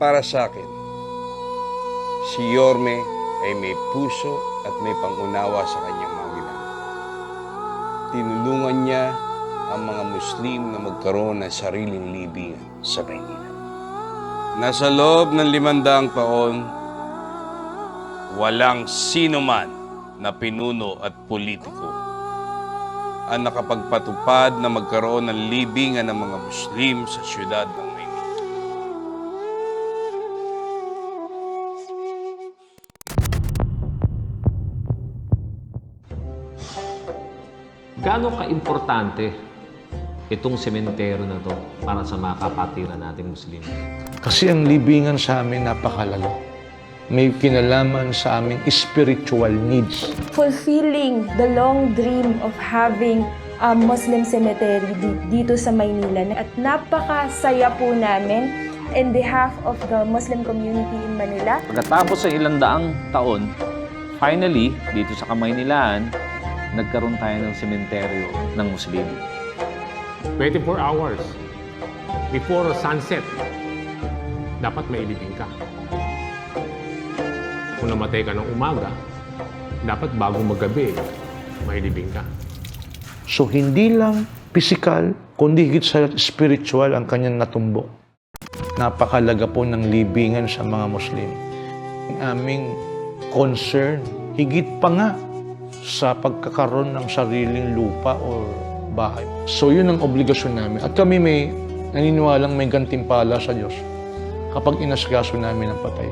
Para sa akin, si Yorme ay may puso at may pangunawa sa kanyang mga ginagawa. Tinulungan niya ang mga Muslim na magkaroon ng sariling libingan sa Maynila. Nasa loob ng 500 taon, walang sino man na pinuno at politiko ang nakapagpatupad na magkaroon ng libingan ng mga Muslim sa siyudad ng Maynila. Gaano ka-importante itong sementeryo na to para sa mga kapatiran natin Muslim? Kasi ang libingan sa amin napakalalo. May kinalaman sa aming spiritual needs. Fulfilling the long dream of having a Muslim cemetery dito sa Maynila. At napakasaya po namin in behalf of the Muslim community in Manila. Pagkatapos ng ilang daang taon, finally, dito sa Kamaynilaan, nagkaroon tayo ng sementeryo ng Muslim. 24 hours before sunset, dapat mailibing ka. Kung namatay ka ng umaga, dapat bago magabi, mailibing ka. So hindi lang physical, kundi higit sa spiritual ang kanyang natumbok. Napakalaga po ng libingan sa mga Muslim. Ang aming concern, higit pa nga sa pagkakaroon ng sariling lupa o bahay. So yun ang obligasyon namin. At kami may naniniwalang may gantimpala sa Diyos kapag inasikaso namin ang patay.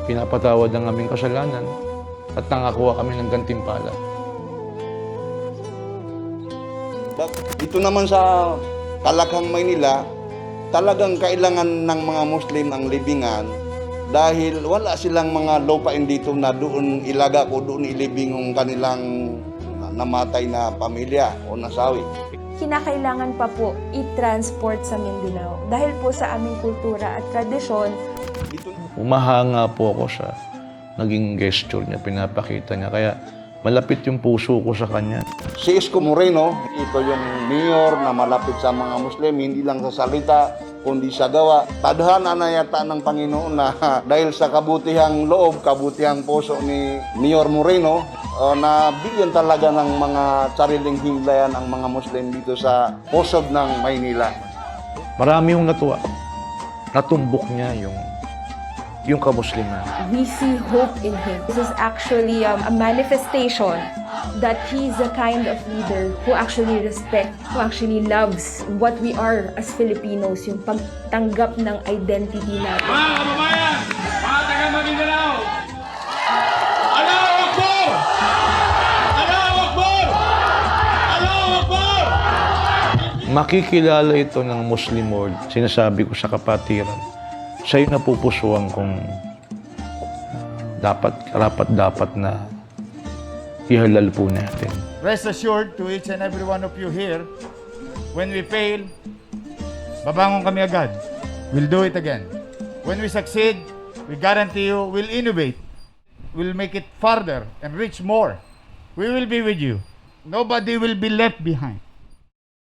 Pinapatawad ang aming kasalanan at nangakuha kami ng gantimpala. Dito naman sa Kalakhang, Maynila, talagang kailangan ng mga Muslim ang libingan dahil wala silang mga lupain dito na doon ilaga o doon ilibing ang kanilang namatay na pamilya o nasawi. Kinakailangan pa po i-transport sa Mindanao dahil po sa aming kultura at tradisyon. Umahanga po ako sa naging gesture niya, pinapakita niya. Kaya malapit yung puso ko sa kanya. Si Isko Moreno, ito yung mayor na malapit sa mga Muslim, hindi lang sa salita, kundi sa gawa. Tadhana na yata ng Panginoon na dahil sa kabutihang loob, kabutihang puso ni Mayor Moreno, na bigyan talaga ng mga sariling himlayan ang mga Muslim dito sa pusod ng Maynila. Marami yung natuwa. Natumbok niya yung kamusliman. We see hope in him. This is actually a manifestation that he's the kind of leader who actually respects, who actually loves what we are as Filipinos, yung pagtanggap ng identity natin. Mga kababayan, mga taga Maguindanao, Allahu Akbar! Allahu Akbar! Allahu Akbar! Makikilala ito ng Muslim world. Sinasabi ko sa kapatiran, sa'yo napupusuan kung dapat na ihalal po natin. Rest assured to each and every one of you here, when we fail, babangon kami agad. We'll do it again. When we succeed, we guarantee you we'll innovate. We'll make it farther and reach more. We will be with you. Nobody will be left behind.